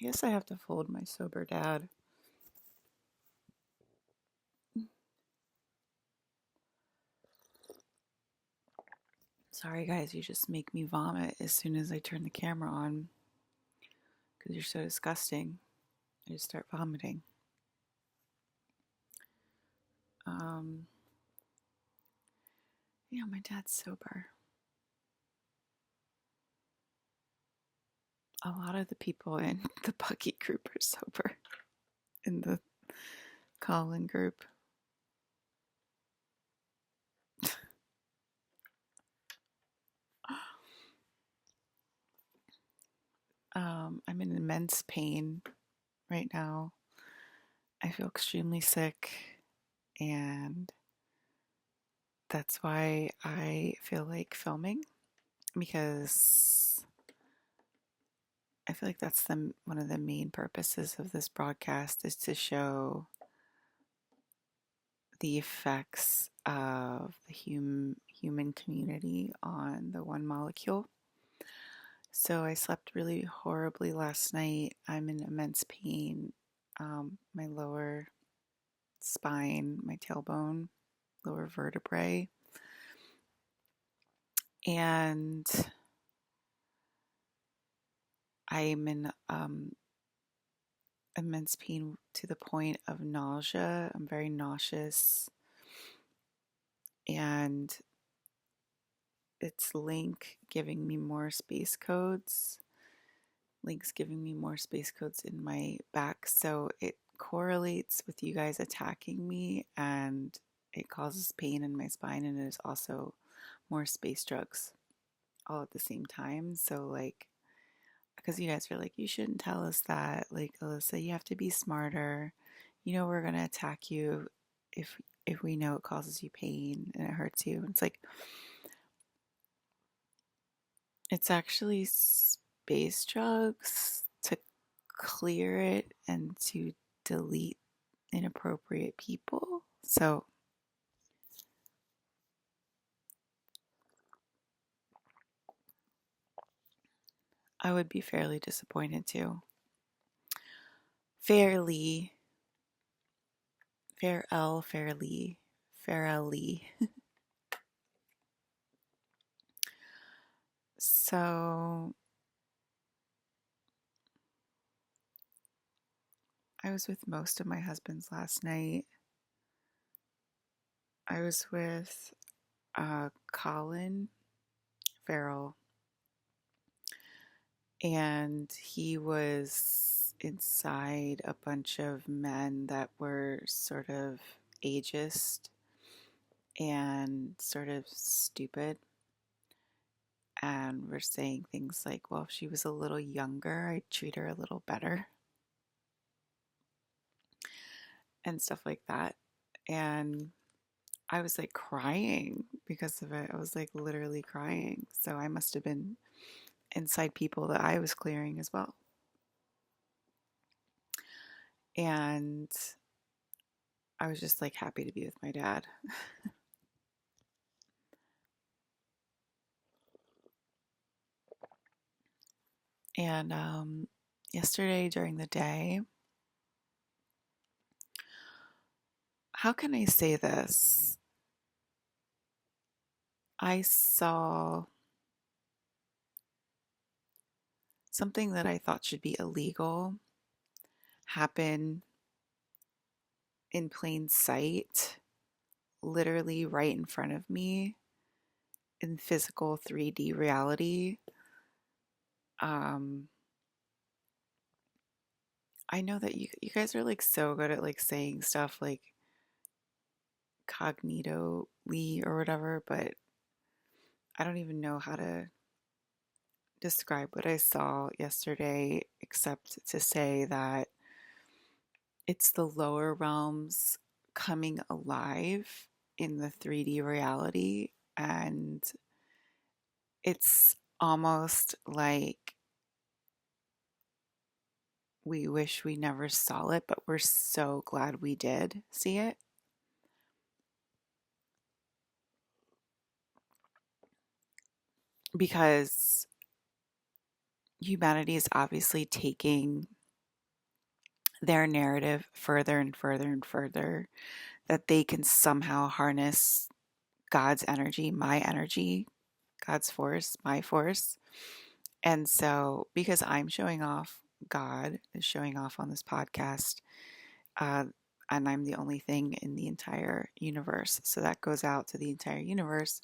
I guess I have to fold my sober dad. Sorry, guys, you just make me vomit as soon as I turn the camera on because you're so disgusting. I just start vomiting. Um, yeah, my dad's sober. A lot of the people in the Bucky group are sober, in the Colin group. I'm in immense pain right now. I feel extremely sick, and that's why I feel like filming, because I feel like that's one of the main purposes of this broadcast is to show the effects of the human community on the one molecule. So I slept really horribly last night. I'm in immense pain. My lower spine, my tailbone, lower vertebrae, and I'm in immense pain to the point of nausea. I'm very nauseous, and it's Link giving me more space codes. Link's giving me more space codes in my back, so it correlates with you guys attacking me, and it causes pain in my spine, and it is also more space drugs all at the same time. So, like, because you guys are like, you shouldn't tell us that. Like, Alyssa, you have to be smarter. You know, we're gonna attack you if we know it causes you pain and it hurts you. It's like, it's actually space drugs to clear it and to delete inappropriate people. So I would be fairly disappointed too. Fairly, fairly. So I was with most of my husbands last night. I was with Colin Farrell, and he was inside a bunch of men that were sort of ageist and sort of stupid, and were saying things like, well, if she was a little younger, I'd treat her a little better, and stuff like that. And I was like crying because of it. I was like literally crying. So I must have been inside people that I was clearing as well. And I was just like happy to be with my dad. And yesterday during the day, how can I say this? I saw something that I thought should be illegal happen in plain sight, literally right in front of me in physical 3D reality. Um, I know that you guys are like so good at like saying stuff like cognitally or whatever, but I don't even know how to describe what I saw yesterday except to say that it's the lower realms coming alive in the 3D reality, and it's almost like we wish we never saw it, but we're so glad we did see it. Because humanity is obviously taking their narrative further and further and further, that they can somehow harness God's energy, God's force, my force. And so, because I'm showing off, God is showing off on this podcast, uh, and I'm the only thing in the entire universe. So that goes out to the entire universe,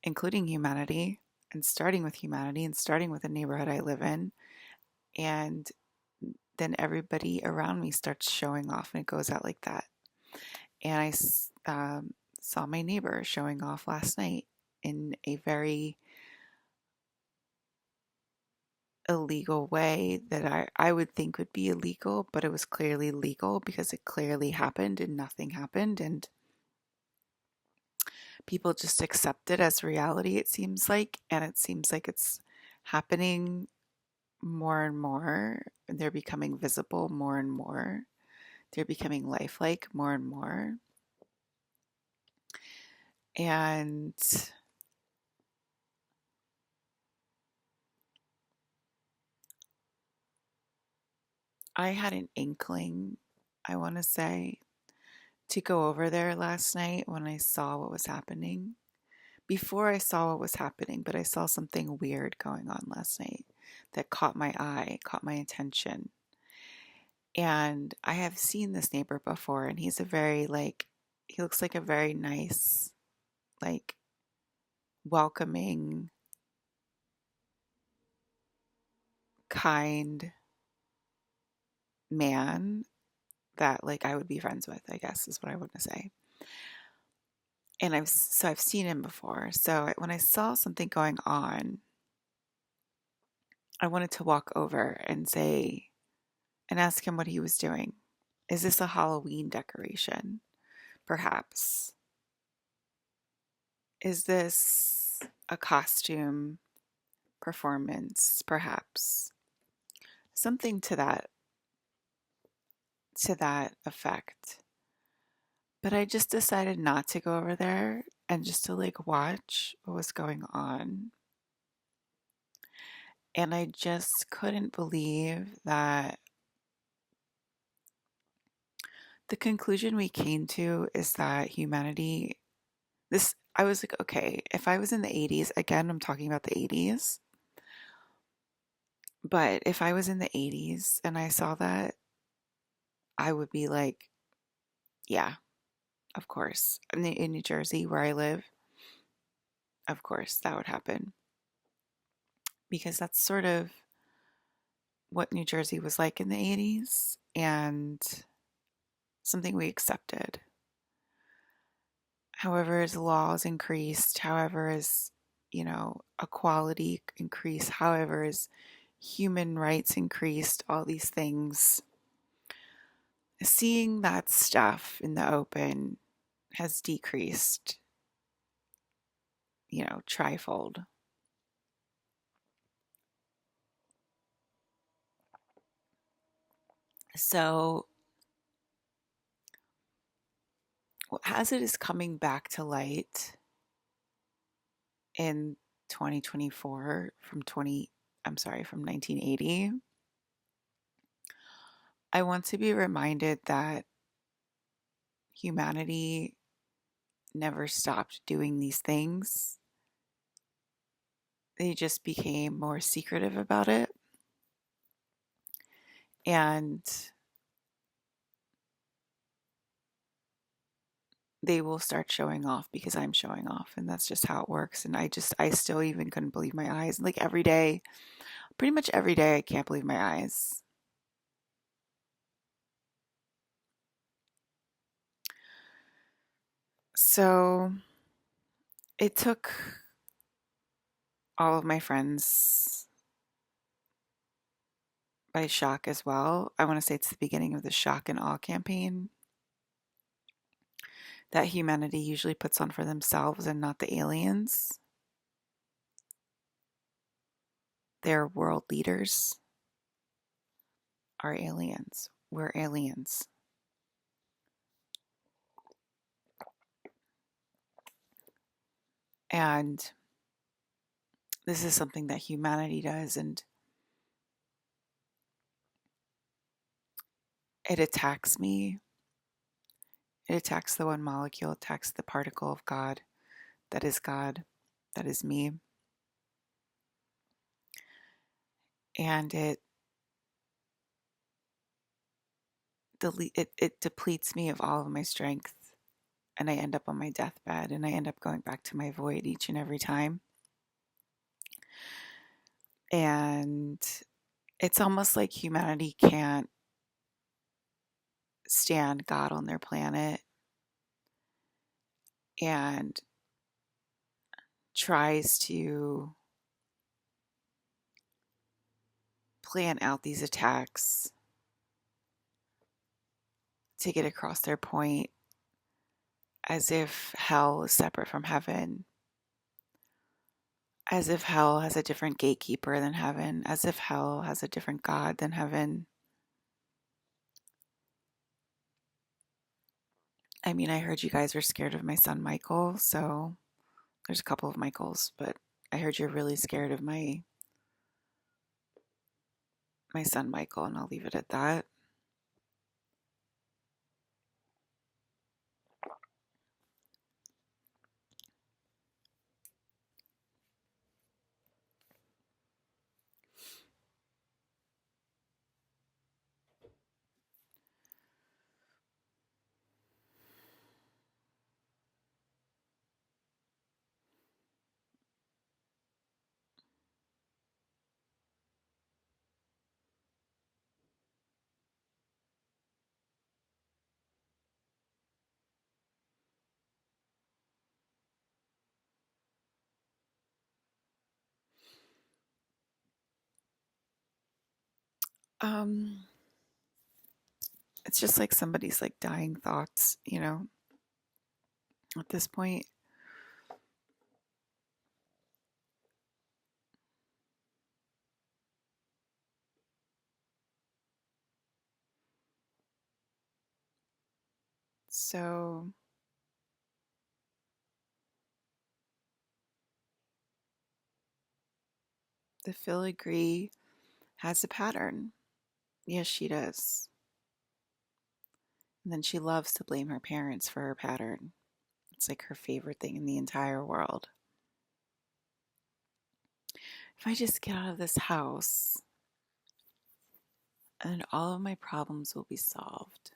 including humanity, and starting with humanity, and starting with the neighborhood I live in. And then everybody around me starts showing off, and it goes out like that. And I saw my neighbor showing off last night in a very illegal way that I would think would be illegal, but it was clearly legal because it clearly happened and nothing happened. And people just accept it as reality, it seems like. And it seems like it's happening more and more. They're becoming visible more and more. They're becoming lifelike more and more. And I had an inkling, I want to say, to go over there last night when I saw what was happening. Before I saw what was happening, but I saw something weird going on last night that caught my eye, caught my attention. And I have seen this neighbor before, and he's a very, like, he looks like a very nice, like, welcoming, kind man that, like, I would be friends with, I guess is what I want to say. And I've seen him before. So when I saw something going on, I wanted to walk over and say, and ask him what he was doing. Is this a Halloween decoration? Perhaps. Is this a costume performance? Perhaps. Something to that effect. But I just decided not to go over there and just to like watch what was going on. And I just couldn't believe that the conclusion we came to is that humanity, this, I was like, okay, if I was in the 80s, again, I'm talking about the 80s, but if I was in the 80s and I saw that, I would be like, yeah, of course. In New Jersey, where I live, of course, that would happen. Because that's sort of what New Jersey was like in the 80s and something we accepted. However, as laws increased, however, as, equality increased, however, as human rights increased, all these things, seeing that stuff in the open has decreased, trifold. So, as it is coming back to light in 2024 from 1980, I want to be reminded that humanity never stopped doing these things. They just became more secretive about it. And they will start showing off because I'm showing off. And that's just how it works. And I still even couldn't believe my eyes. Like every day, pretty much every day, I can't believe my eyes. So it took all of my friends by shock as well. I want to say it's the beginning of the shock and awe campaign that humanity usually puts on for themselves and not the aliens. Their world leaders are aliens. We're aliens. And this is something that humanity does. And it attacks me. It attacks the one molecule, attacks the particle of God, that is me. And it depletes me of all of my strength. And I end up on my deathbed, and I end up going back to my void each and every time. And it's almost like humanity can't stand God on their planet and tries to plan out these attacks to get across their point, as if hell is separate from heaven, as if hell has a different gatekeeper than heaven, as if hell has a different God than heaven. I mean, I heard you guys were scared of my son Michael, so there's a couple of Michaels, but I heard you're really scared of my son Michael, and I'll leave it at that. Um, it's just like somebody's like dying thoughts, at this point. So the filigree has a pattern. Yes, she does. And then she loves to blame her parents for her pattern. It's like her favorite thing in the entire world. If I just get out of this house, and all of my problems will be solved.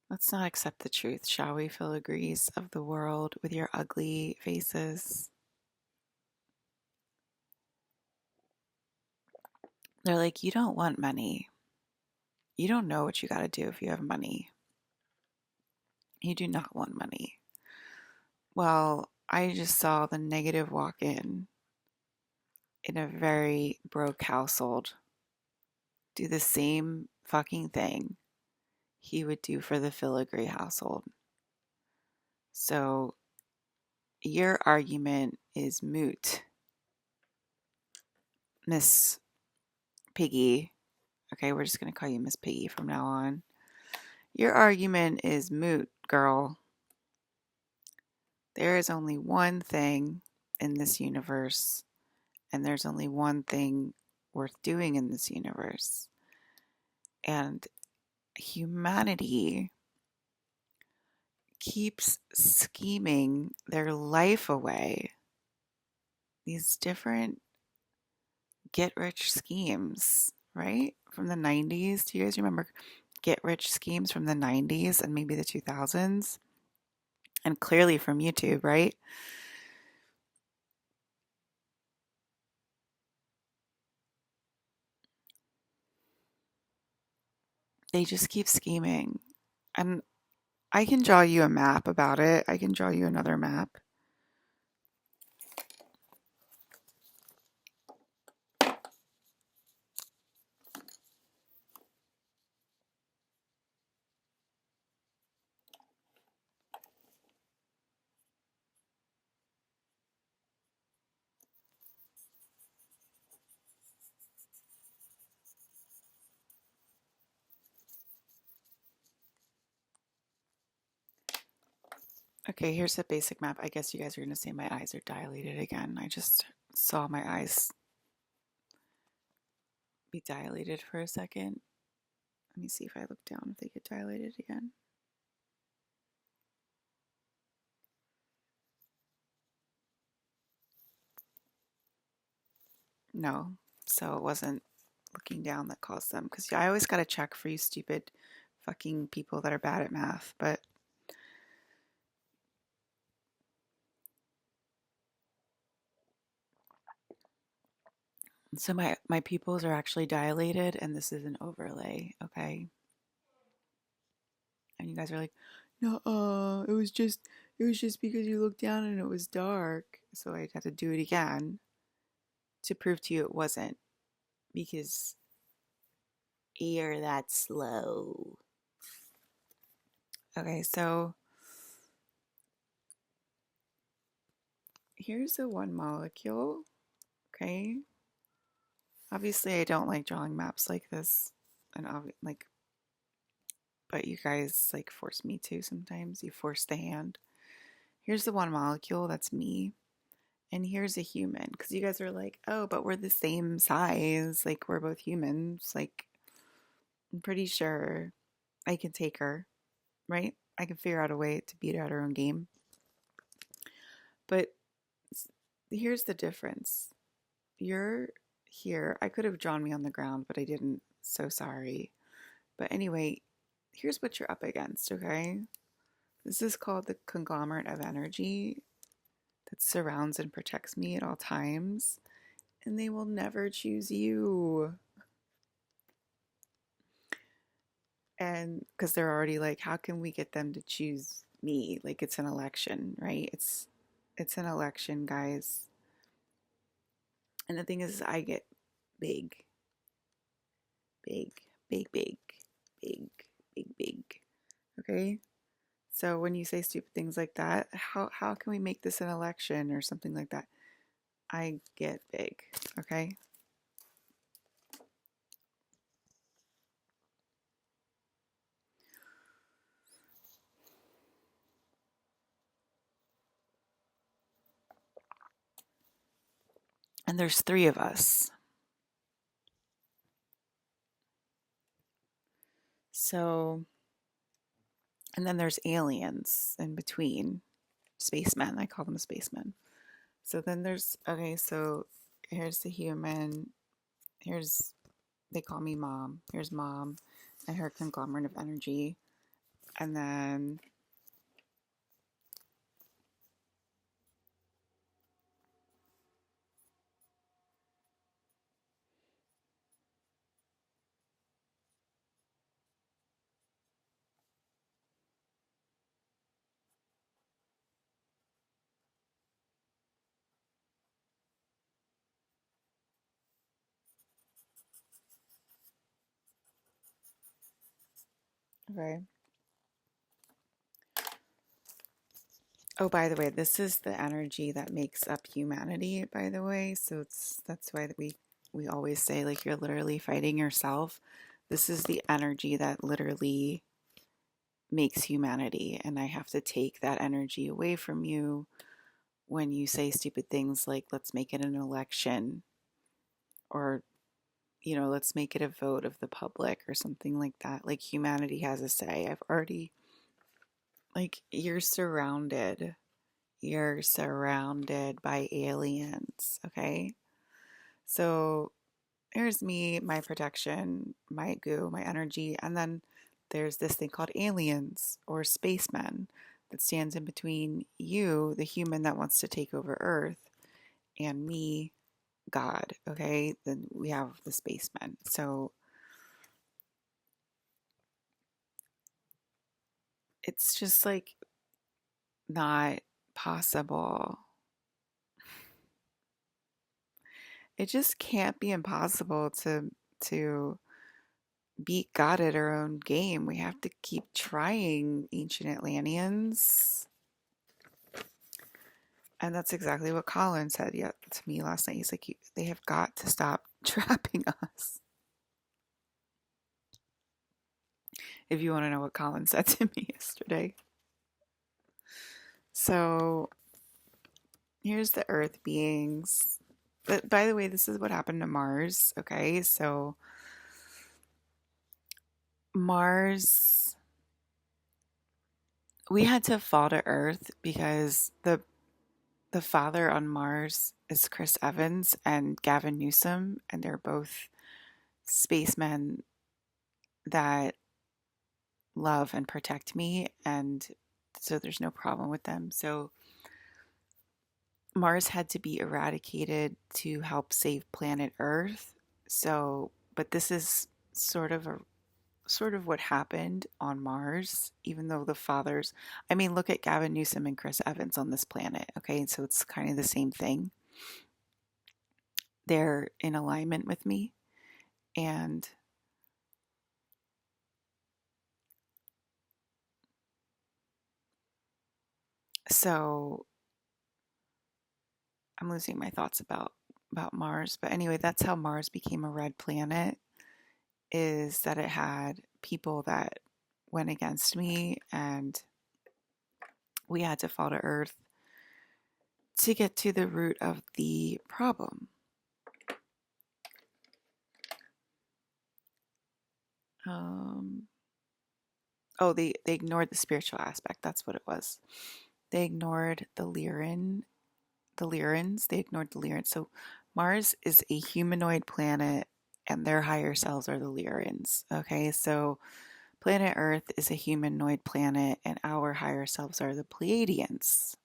Let's not accept the truth, shall we, filigrees of the world with your ugly faces? They're like, you don't want money. You don't know what you got to do if you have money. You do not want money. Well, I just saw the negative walk in a very broke household do the same fucking thing he would do for the filigree household. So your argument is moot, Miss Piggy. Okay, we're just going to call you Miss Piggy from now on. Your argument is moot, girl. There is only one thing in this universe, and there's only one thing worth doing in this universe. And humanity keeps scheming their life away. These different get rich schemes, right? From the 90s. Do you guys remember get rich schemes from the 90s and maybe the 2000s? And clearly from YouTube, right? They just keep scheming. And I can draw you a map about it. I can draw you another map. Okay, here's a basic map. I guess you guys are going to say my eyes are dilated again. I just saw my eyes be dilated for a second. Let me see if I look down if they get dilated again. No, so it wasn't looking down that caused them. Because I always got to check for you stupid fucking people that are bad at math. But so my pupils are actually dilated, and this is an overlay, okay? And you guys are like, no, it was just because you looked down and it was dark. So I had to do it again to prove to you it wasn't because you're that slow. Okay, so here's the one molecule. Okay, obviously I don't like drawing maps like this, and like, but you guys like force me to sometimes. You force the hand. Here's the one molecule. That's me. And here's a human. Because you guys are like, oh, but we're the same size. Like, we're both humans. Like, I'm pretty sure I can take her, right? I can figure out a way to beat her at her own game. But here's the difference. You're here. I could have drawn me on the ground, but I didn't. So sorry. But anyway, here's what you're up against, okay? This is called the conglomerate of energy that surrounds and protects me at all times. And they will never choose you. And because they're already like, how can we get them to choose me? Like it's an election, right? It's an election, guys. And the thing is, I get big, big, big, big, big, big, big. Okay. So when you say stupid things like that, how can we make this an election or something like that? I get big. Okay. And there's three of us. So, and then there's aliens in between, spacemen. I call them spacemen. So then there's, okay, so here's the human. Here's, they call me mom. Here's mom and her conglomerate of energy. And then okay. Oh, by the way, this is the energy that makes up humanity, by the way. So that's why we always say like you're literally fighting yourself. This is the energy that literally makes humanity, and I have to take that energy away from you when you say stupid things like let's make it an election or let's make it a vote of the public or something like that. Like humanity has a say. I've already, like, you're surrounded by aliens, okay? So here's me, my protection, my goo, my energy, and then there's this thing called aliens or spacemen that stands in between you, the human that wants to take over Earth, and me, God, okay? Then we have the spacemen. So it's just like not possible. It just can't be impossible to beat God at our own game. We have to keep trying, ancient Atlanteans. And that's exactly what Colin said to me last night. He's like, they have got to stop trapping us. If you want to know what Colin said to me yesterday. So here's the Earth beings. By the way, this is what happened to Mars. Okay, so Mars, we had to fall to Earth because the father on Mars is Chris Evans and Gavin Newsom, and they're both spacemen that love and protect me, and so there's no problem with them. So Mars had to be eradicated to help save planet Earth. So, but this is sort of what happened on Mars, even though the fathers, I mean, look at Gavin Newsom and Chris Evans on this planet. Okay, so it's kind of the same thing. They're in alignment with me, and so I'm losing my thoughts about Mars. But anyway, that's how Mars became a red planet, is that it had people that went against me, and we had to fall to Earth to get to the root of the problem. Um, oh, they ignored the spiritual aspect. That's what it was. They ignored the Lyrans. They ignored the Lyrans. So Mars is a humanoid planet, and their higher selves are the Lyrans. Okay, so planet Earth is a humanoid planet, and our higher selves are the Pleiadians.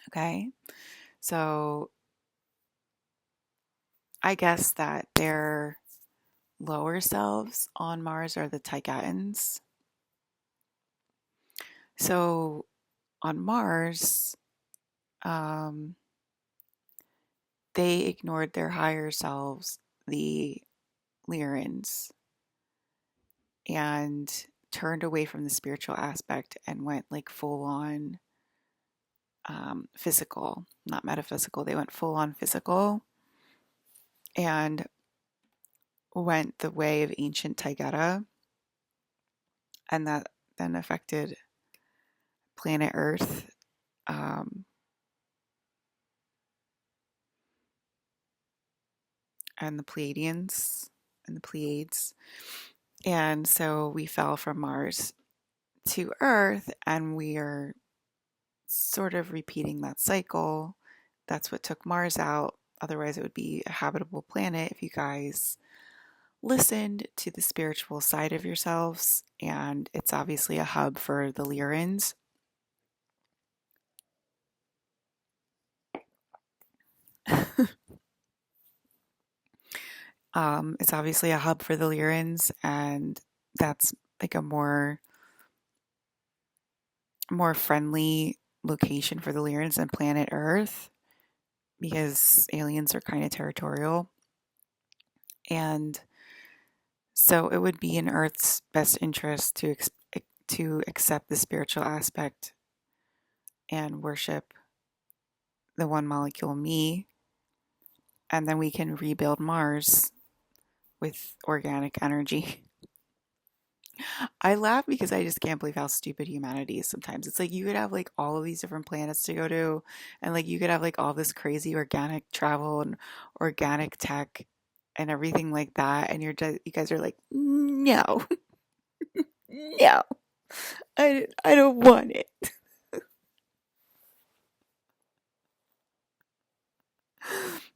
Okay, so I guess that their lower selves on Mars are the Taigatans. So on Mars, um, they ignored their higher selves, the Lyrans, and turned away from the spiritual aspect and went like full on physical, not metaphysical. They went full on physical and went the way of ancient Taygeta, and that then affected planet Earth. Um, and the Pleiadians and the Pleiades. And so we fell from Mars to Earth, and we are sort of repeating that cycle. That's what took Mars out. Otherwise, it would be a habitable planet if you guys listened to the spiritual side of yourselves. And it's obviously a hub for the Lyrans. It's obviously a hub for the Lyrans, and that's like a more friendly location for the Lyrans than planet Earth, because aliens are kind of territorial. And so it would be in Earth's best interest to accept the spiritual aspect and worship the one molecule me, and then we can rebuild Mars with organic energy. I laugh because I just can't believe how stupid humanity is sometimes. It's like you could have like all of these different planets to go to, and like you could have like all this crazy organic travel and organic tech and everything like that, and you guys are like, no, no, I don't want it.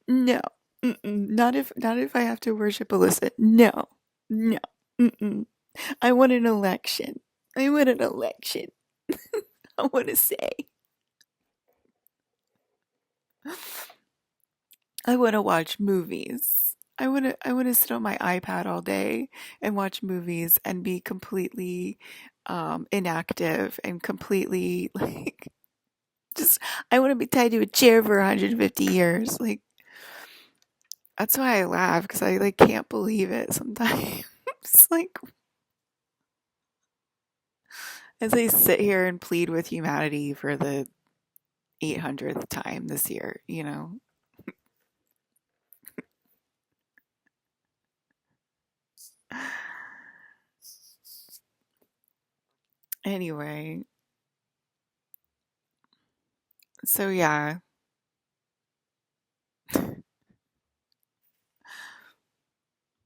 No, not if I have to worship Alyssa. No, no, mm-mm. I want an election. I want an election. I want to say. I want to watch movies. I want to sit on my iPad all day and watch movies and be completely inactive and completely like just I want to be tied to a chair for 150 years. Like that's why I laugh, because I like can't believe it sometimes. Like as I sit here and plead with humanity for the 800th time this year, you know. Anyway, so yeah,